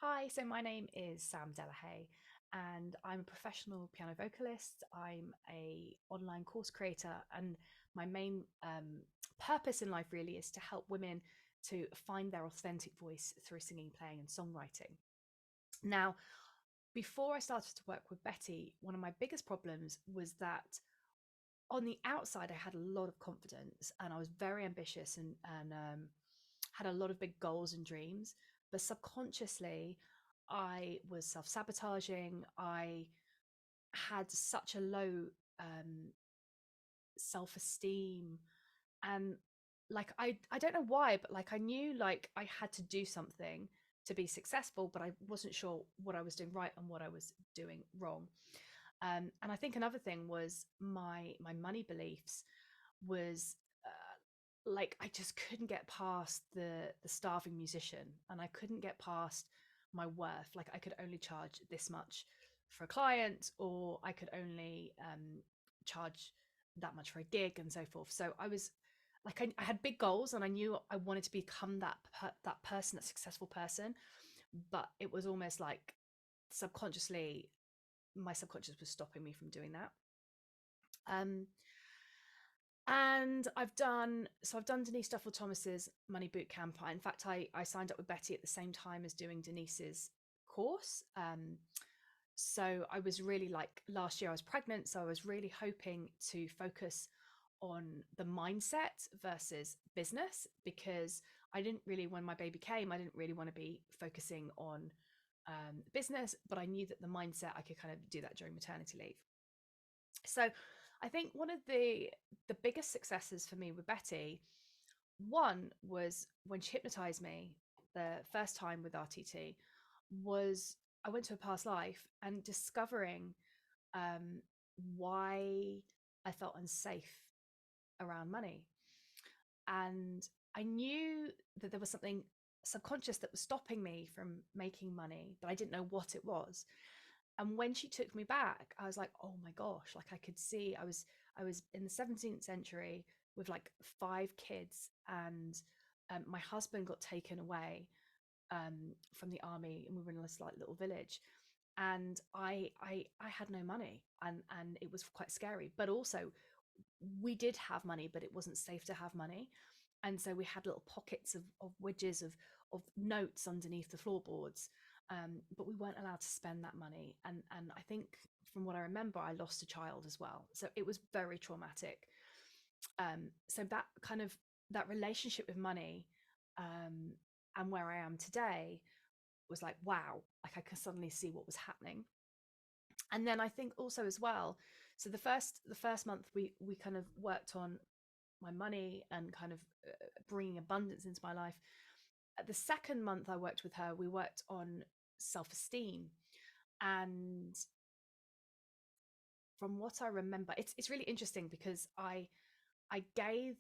Hi, so my name is Sam Delahaye, and I'm a professional piano vocalist. I'm a online course creator, and my main purpose in life really is to help women to find their authentic voice through singing, playing, and songwriting. Now, before I started to work with Betty, one of my biggest problems was that on the outside, I had a lot of confidence and I was very ambitious and had a lot of big goals and dreams. But subconsciously, I was self sabotaging. I had such a low um, self esteem. And I don't know why, but like I knew like I had to do something to be successful, but I wasn't sure what I was doing right and what I was doing wrong. And I think another thing was my money beliefs was like I just couldn't get past the starving musician, and I couldn't get past my worth. Like I could only charge this much for a client, or I could only charge that much for a gig, and so forth. So I was like I had big goals, and I knew I wanted to become that person, that successful person. But it was almost like subconsciously, my subconscious was stopping me from doing that. Um, and I've done Denise Duffel Thomas's Money Boot Camp. In fact, I signed up with Betty at the same time as doing Denise's course. So I was really like last year I was pregnant, so I was really hoping to focus on the mindset versus business, because I didn't really, when my baby came, I didn't really want to be focusing on business, but I knew that the mindset I could kind of do that during maternity leave. So I think one of the biggest successes for me with Betty, one was when she hypnotized me the first time with RTT, was I went to a past life and discovering um, why I felt unsafe around money. And I knew that there was something subconscious that was stopping me from making money, but I didn't know what it was. And when she took me back, I was like, oh my gosh, like I could see I was in the 17th century with like five kids, and my husband got taken away from the army, and we were in this like little village, and I had no money, and it was quite scary. But also we did have money, but it wasn't safe to have money. And so we had little pockets of wedges of notes underneath the floorboards, but we weren't allowed to spend that money. And I think from what I remember, I lost a child as well, so it was very traumatic. So that kind of that relationship with money, um, and where I am today was like wow, like I could suddenly see what was happening. And then I think also as well, so the first month we kind of worked on my money and kind of bringing abundance into my life. The second month I worked with her, we worked on self-esteem. And from what I remember, it's really interesting because I gave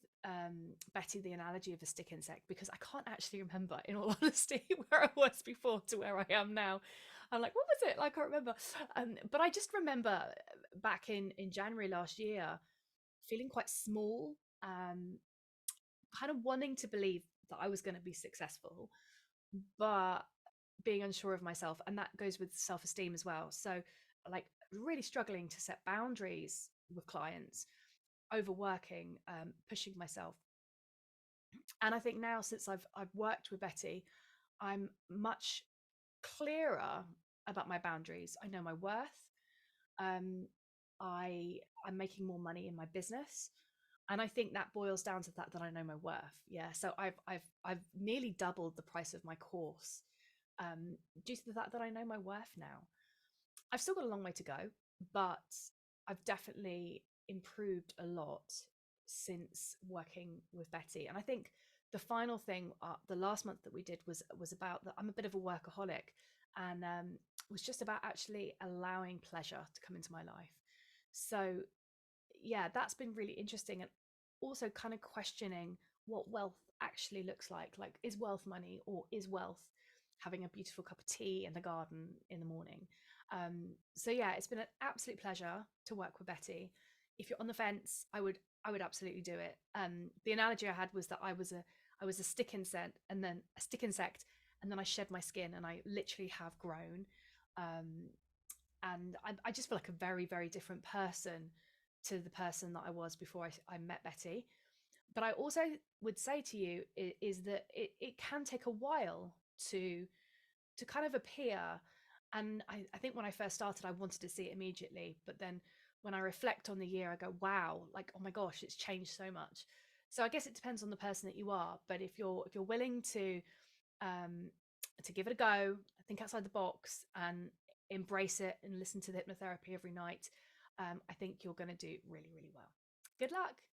Betty the analogy of a stick insect, because I can't actually remember, in all honesty, where I was before to where I am now. I'm like, what was it? Like, I can't remember. But I just remember back in January last year, feeling quite small, um, kind of wanting to believe that I was going to be successful, but being unsure of myself. And that goes with self esteem as well. So, like, really struggling to set boundaries with clients, overworking, pushing myself. And I think now, since I've worked with Betty, I'm much clearer about my boundaries. I know my worth. Um, I'm making more money in my business, and I think that boils down to that I know my worth. Yeah, so I've nearly doubled the price of my course, due to the fact that I know my worth now. I've still got a long way to go, but I've definitely improved a lot since working with Betty. And I think the final thing, the last month that we did was about that I'm a bit of a workaholic, and was just about actually allowing pleasure to come into my life. So yeah, that's been really interesting, and also kind of questioning what wealth actually looks like. Like, is wealth money, or is wealth having a beautiful cup of tea in the garden in the morning? So yeah, it's been an absolute pleasure to work with Betty. If you're on the fence, I would absolutely do it. The analogy I had was that I was a stick insect, and then a stick insect, and then I shed my skin, and I literally have grown. Um, and I just feel like a very, very different person to the person that I was before I met Betty. But I also would say to you is that it can take a while to kind of appear. And I think when I first started, I wanted to see it immediately. But then when I reflect on the year, I go, wow, like, oh my gosh, it's changed so much. So I guess it depends on the person that you are. But if you're willing um, to give it a go, think outside the box, and embrace it, and listen to the hypnotherapy every night, I think you're going to do really, really well. Good luck.